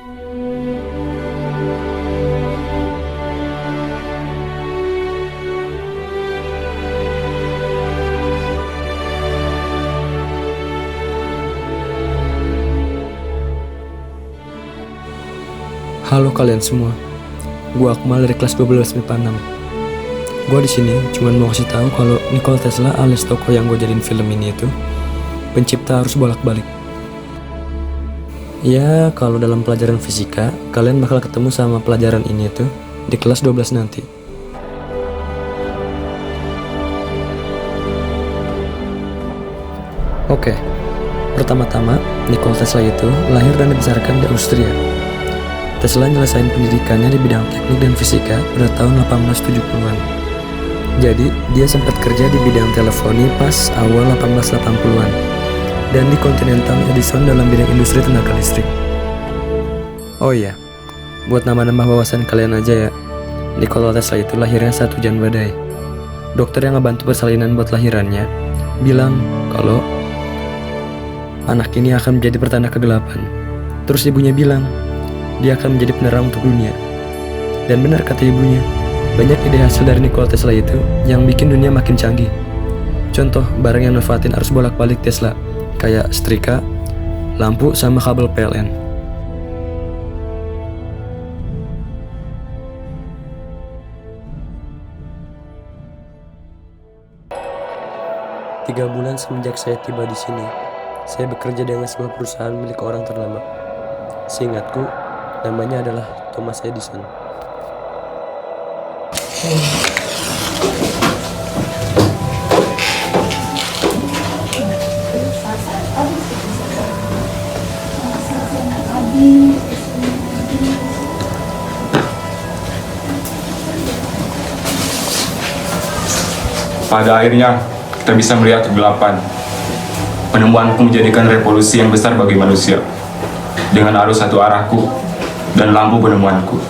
Halo kalian semua, gua Akmal dari kelas 12 MIPA 6. Gua di sini cuman mau kasih tahu kalau Nikola Tesla alias tokoh yang gua jadiin film ini itu pencipta arus bolak-balik. Ya, kalau dalam pelajaran fisika, kalian bakal ketemu sama pelajaran ini itu di kelas 12 nanti. Oke, pertama-tama Nikola Tesla itu lahir dan dibesarkan di Austria. Tesla nyelesain pendidikannya di bidang teknik dan fisika pada tahun 1870-an. Jadi, dia sempat kerja di bidang teleponi pas awal 1880-an dan di Continental Edison dalam bidang industri tenaga listrik. Oh iya, buat nambah-nambah wawasan kalian aja ya, Nikola Tesla itu lahirnya 1 Jan Badai. Dokter yang ngebantu persalinan buat lahirannya bilang kalau anak ini akan menjadi pertanda kegelapan. Terus ibunya bilang dia akan menjadi penerang untuk dunia. Dan benar kata ibunya, banyak ide hasil dari Nikola Tesla itu yang bikin dunia makin canggih. Contoh barang yang manfaatin arus bolak-balik Tesla, kayak setrika, lampu, sama kabel PLN. Tiga bulan semenjak saya tiba di sini, saya bekerja dengan sebuah perusahaan milik orang ternama. Seingatku, namanya adalah Thomas Edison. Pada akhirnya, kita bisa melihat kegelapan. Penemuanku menjadikan revolusi yang besar bagi manusia. Dengan arus satu arahku dan lampu penemuanku.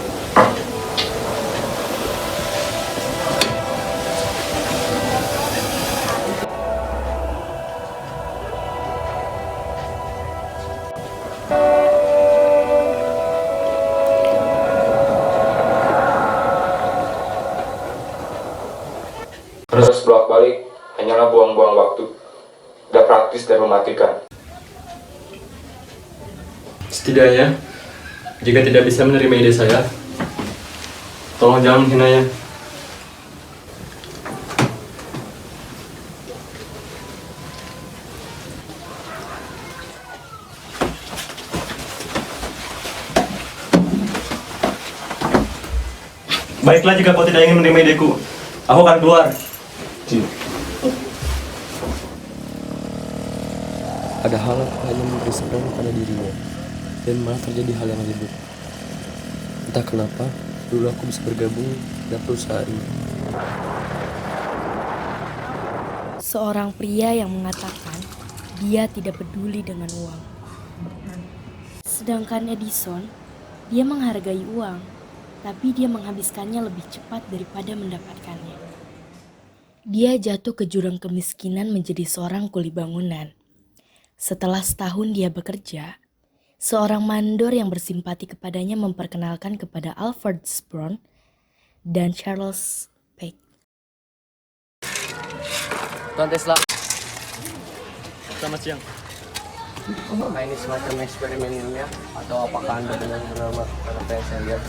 Terus bolak-balik hanyalah buang-buang waktu. Tidak praktis dan mematikan. Setidaknya, jika tidak bisa menerima ide saya, tolong jangan menghinanya. Baiklah, jika kau tidak ingin menerima ideku, aku akan keluar. Padahal hanya memberi saran pada dirinya, dan malah terjadi hal yang ribut. Entah kenapa, dulu aku bisa bergabung dengan perusahaan ini. Seorang pria yang mengatakan dia tidak peduli dengan uang. Sedangkan Edison, dia menghargai uang, tapi dia menghabiskannya lebih cepat daripada mendapatkannya. Dia jatuh ke jurang kemiskinan menjadi seorang kuli bangunan. Setelah setahun dia bekerja, seorang mandor yang bersimpati kepadanya memperkenalkan kepada Alfred Brown dan Charles Peck. Tuan Tesla, Selamat siang. apakah ini semacam eksperimen ilmiah atau apakah Anda benar-benar melakukan apa yang saya lihat?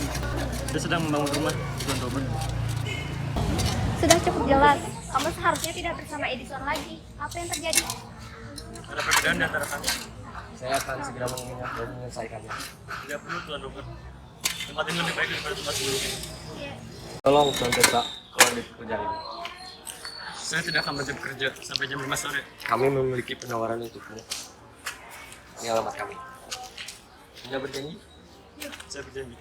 Saya sedang membangun rumah, Tuan Robert. Sudah cukup jelas, kamu seharusnya tidak bersama Edison lagi. Apa yang terjadi? Ada perbedaan di antara kami. Saya akan segera mengingat dan menyelesaikannya. Tidak perlu, Tuan Robert. Tempat ini lebih baik daripada tempat sebelumnya. Tolong Tuan Tesla, keluar dari pekerjaan ini. Saya tidak akan berhenti bekerja sampai jam 5 sore. Kami memiliki penawaran untukmu. Ini alamat kami. Anda berjanji? Saya berjanji.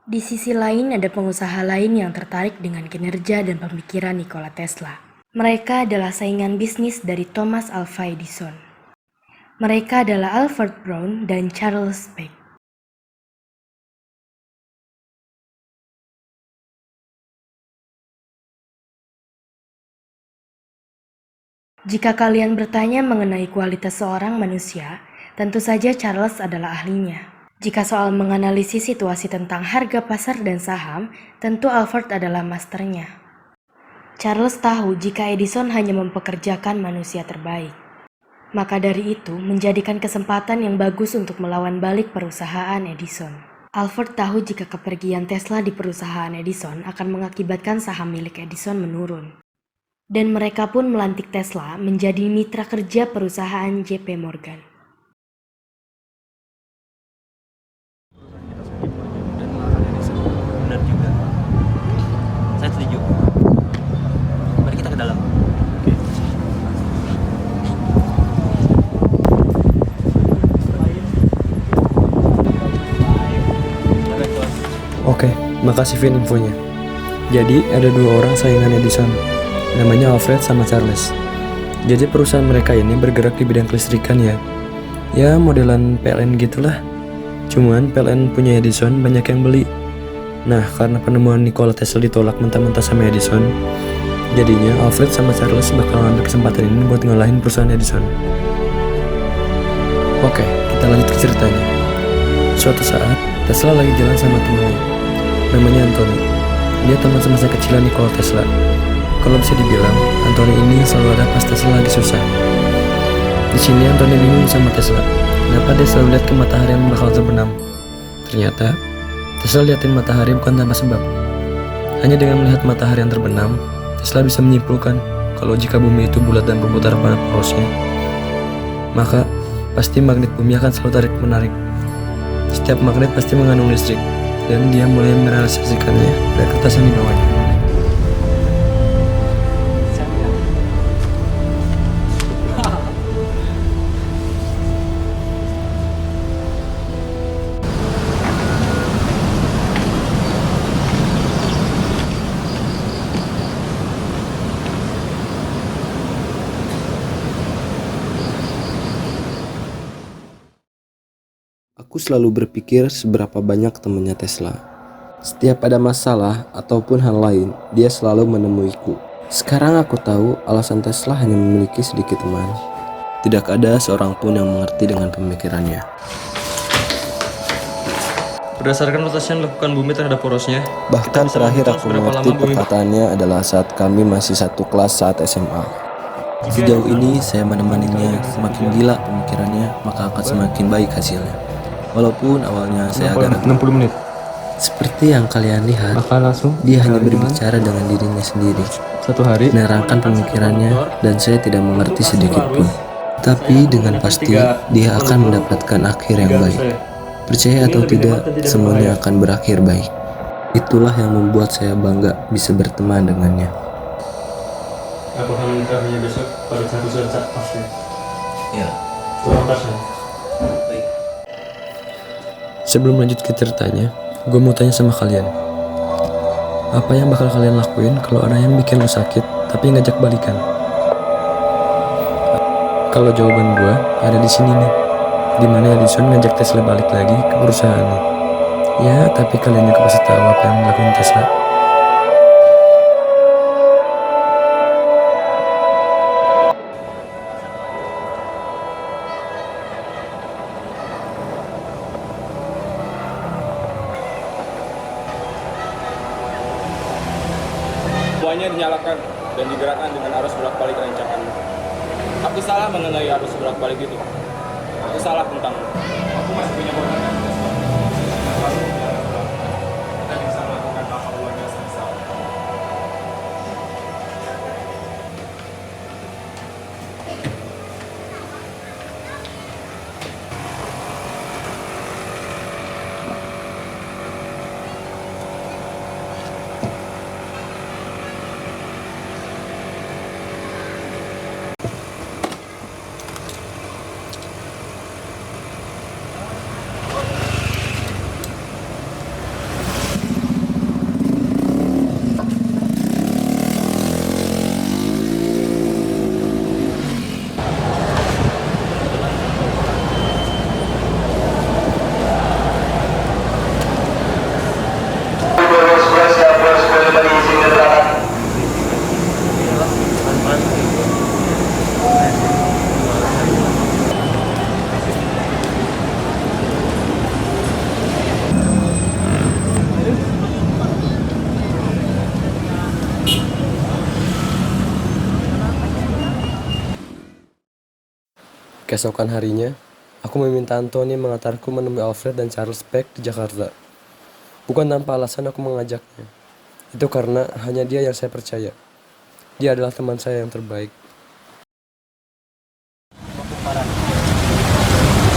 Di sisi lain ada pengusaha lain yang tertarik dengan kinerja dan pemikiran Nikola Tesla. Mereka adalah saingan bisnis dari Thomas Alva Edison. Mereka adalah Alfred Brown dan Charles Peck. Jika kalian bertanya mengenai kualitas seorang manusia, Tentu saja Charles adalah ahlinya. Jika soal menganalisis situasi tentang harga pasar dan saham, tentu Alfred adalah masternya. Charles tahu jika Edison hanya mempekerjakan manusia terbaik. Maka dari itu, menjadikan kesempatan yang bagus untuk melawan balik perusahaan Edison. Alfred tahu jika kepergian Tesla di perusahaan Edison akan mengakibatkan saham milik Edison menurun. Dan mereka pun melantik Tesla menjadi mitra kerja perusahaan JP Morgan. Benar juga. Saya setuju. Mari kita ke dalam. Oke, makasih Vin infonya. Jadi ada dua orang saingan Edison, namanya Alfred sama Charles. Jadi perusahaan mereka ini bergerak di bidang kelistrikan ya. Ya modelan PLN gitulah. Cuman PLN punya Edison banyak yang beli. Nah karena penemuan Nikola Tesla ditolak mentah-mentah sama Edison, jadinya Alfred sama Charles bakal ngambil kesempatan ini buat ngalahin perusahaan Edison. Oke, kita lanjut ke ceritanya. Suatu saat Tesla lagi jalan sama temennya, namanya Anthony. Dia teman semasa kecilan Nikola Tesla. Kalau bisa dibilang, Anthony ini selalu ada pas Tesla lagi susah. Di sini Anthony bingung sama Tesla. Kenapa dia selalu lihat ke matahari yang bakal terbenam? Ternyata Tesla liatin matahari bukan tanpa sebab. Hanya dengan melihat matahari yang terbenam, Tesla bisa menyimpulkan kalau jika bumi itu bulat dan berputar pada porosnya, maka pasti magnet bumi akan selalu tarik-menarik. Setiap magnet pasti mengandung listrik, dan dia mulai merealisasikannya dari kertas yang dibawanya. Aku selalu berpikir seberapa banyak temannya Tesla. Setiap ada masalah ataupun hal lain, dia selalu menemuiku. Sekarang aku tahu alasan Tesla hanya memiliki sedikit teman. Tidak ada seorang pun yang mengerti dengan pemikirannya. Berdasarkan rotasi yang dilakukan bumi terhadap porosnya, Bahkan terakhir aku mengerti perkataannya adalah saat kami masih satu kelas saat SMA. Sejauh ini saya menemaninya, semakin gila pemikirannya, maka akan semakin baik hasilnya. Walaupun awalnya saya agak ragu. 60 menit. Seperti yang kalian lihat, Maka langsung dia hanya berbicara dengan dirinya sendiri, satu hari menerangkan pemikirannya, dan saya tidak mengerti sedikit pun. Tapi dengan pasti, dia akan mendapatkan akhir yang baik. Percaya atau tidak, semuanya akan berakhir baik. Itulah yang membuat saya bangga bisa berteman dengannya. Aku akan menikahnya besok pada satu saat pasti. Ya. Sebelum lanjut ke ceritanya, gue mau tanya sama kalian. Apa yang bakal kalian lakuin kalau ada yang bikin lo sakit tapi ngajak balikan? Kalau jawaban gue ada di sini nih, dimana Edison ngajak Tesla balik lagi ke perusahaannya. Ya, tapi kalian juga pasti tahu apa yang dilakuin Tesla. Semuanya dinyalakan dan digerakkan dengan arus bolak-balik rancangan. Aku salah mengenai arus bolak-balik itu. Aku salah tentang. Aku masih punya kewenangan. Kita bisa melakukan hal-hal luar biasa besar. Keesokan harinya, aku meminta Anthony mengantarku menemui Alfred dan Charles Peck di Jakarta. Bukan tanpa alasan aku mengajaknya. Itu karena hanya dia yang saya percaya. Dia adalah teman saya yang terbaik.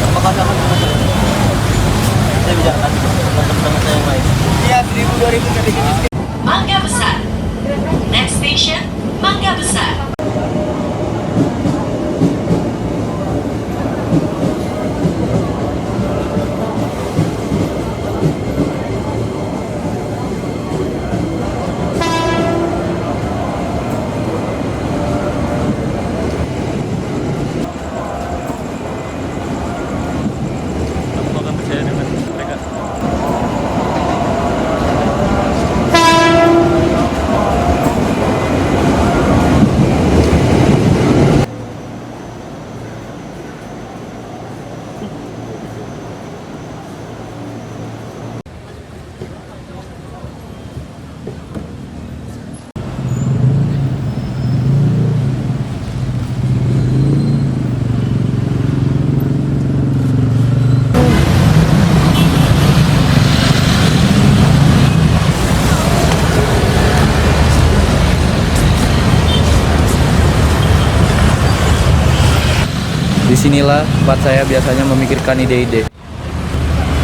Apakah akan saya bicarakan teman-teman saya yang lain? Iya, 1000-2000 jadi jenis. Mangga Besar. Next station, Mangga Besar. Kamu akan percaya dengan mereka? Disinilah tempat saya biasanya memikirkan ide-ide.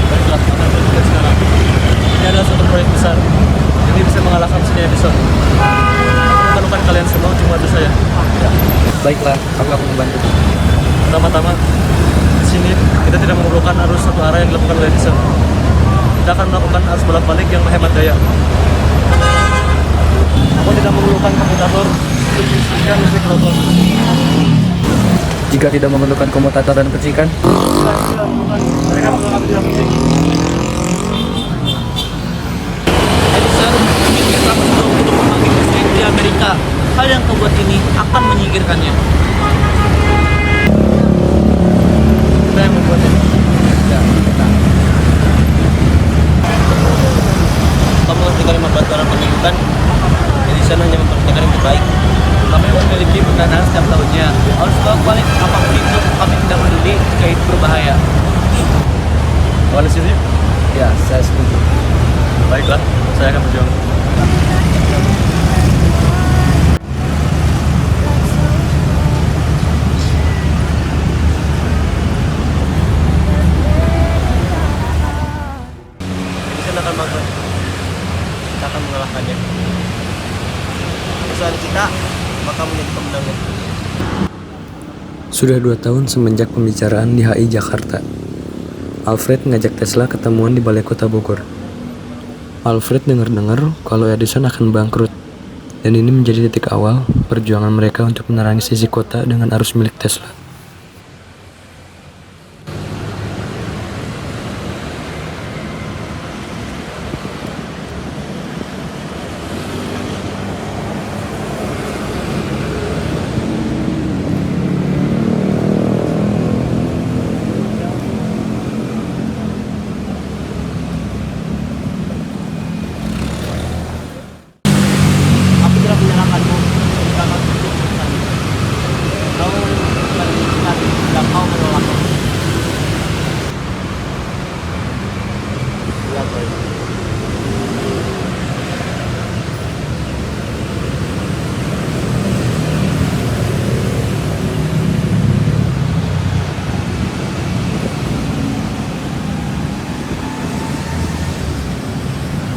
Baiklah, akan berpikir sekarang. Ini adalah suatu proyek besar. Ini bisa mengalahkan seni Edison. Aku memerlukan kalian semua untuk membantu saya. Baiklah, aku akan membantu. Pertama-tama, di sini kita tidak memerlukan arus satu arah yang dilakukan oleh Edison. Kita akan melakukan arus bolak-balik yang menghemat daya. Aku tidak memerlukan komutator untuk mengistrikan listrik rotor. Jika tidak memerlukan komutator dan percikan, Mereka menganggap tidak penting. Edison memikirkan untuk membangkit listrik di Amerika. Hal yang kau buat ini akan menyingkirkannya. Kita yang membuat ini. Ya, kita. Kamu tinggal membantu orang pendidikan. Edison hanya memperhatikan yang terbaik. Kami memiliki pendanaan setiap tahunnya. Harus bolak balik apapun itu, kami tidak peduli jika itu berbahaya. Awal setuju? ya saya setuju. Baiklah, saya akan berjuang. Edison akan bangkrut. Kita akan mengalahkannya. Perusahaan kita bakal menjadi pemenangnya. Sudah 2 tahun semenjak pembicaraan di HI Jakarta. Alfred ngajak Tesla ketemuan di Balai Kota Bogor. Alfred dengar-dengar kalau Edison akan bangkrut, dan ini menjadi titik awal perjuangan mereka untuk menerangi sisi kota dengan arus milik Tesla. Aku tidak menyalahkanmu jika kau setuju keputusan ini. Kau menyukai jika kau menolaknya. Iya, baik.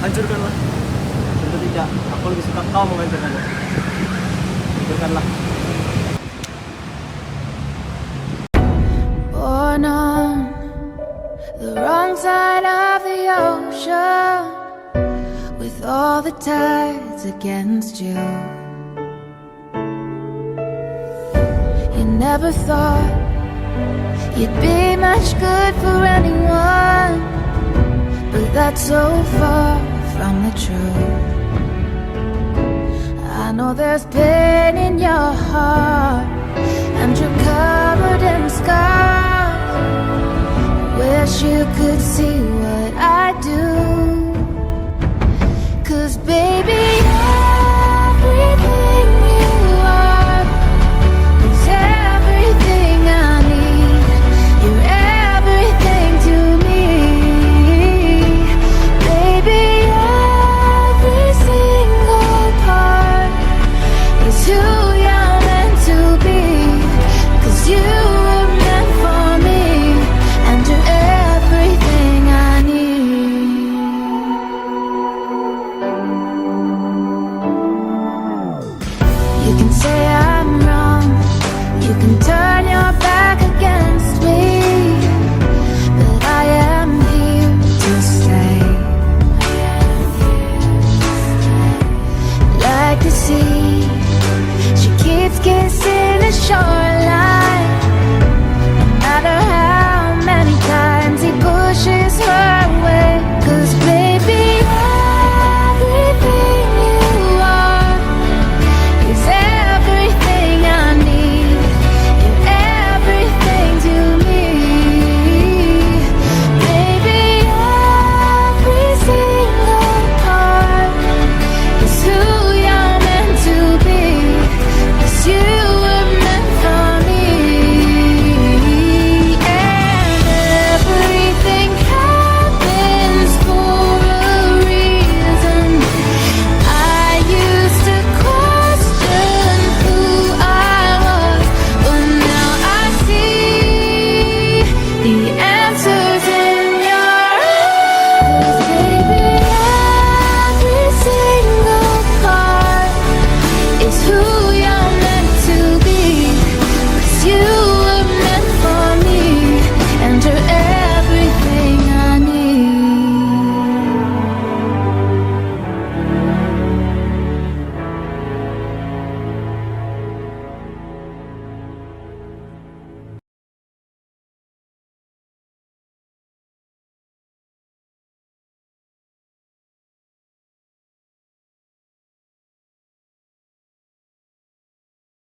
Hancurkanlah. Tentu tidak. Aku lebih suka kau menghancurkannya. Hancurkanlah. Born on the wrong side of the ocean, with all the tides against you. You never thought you'd be much good for anyone, but that's so far from the truth. I know there's pain in your heart, and you're covered in scars. Wish you could see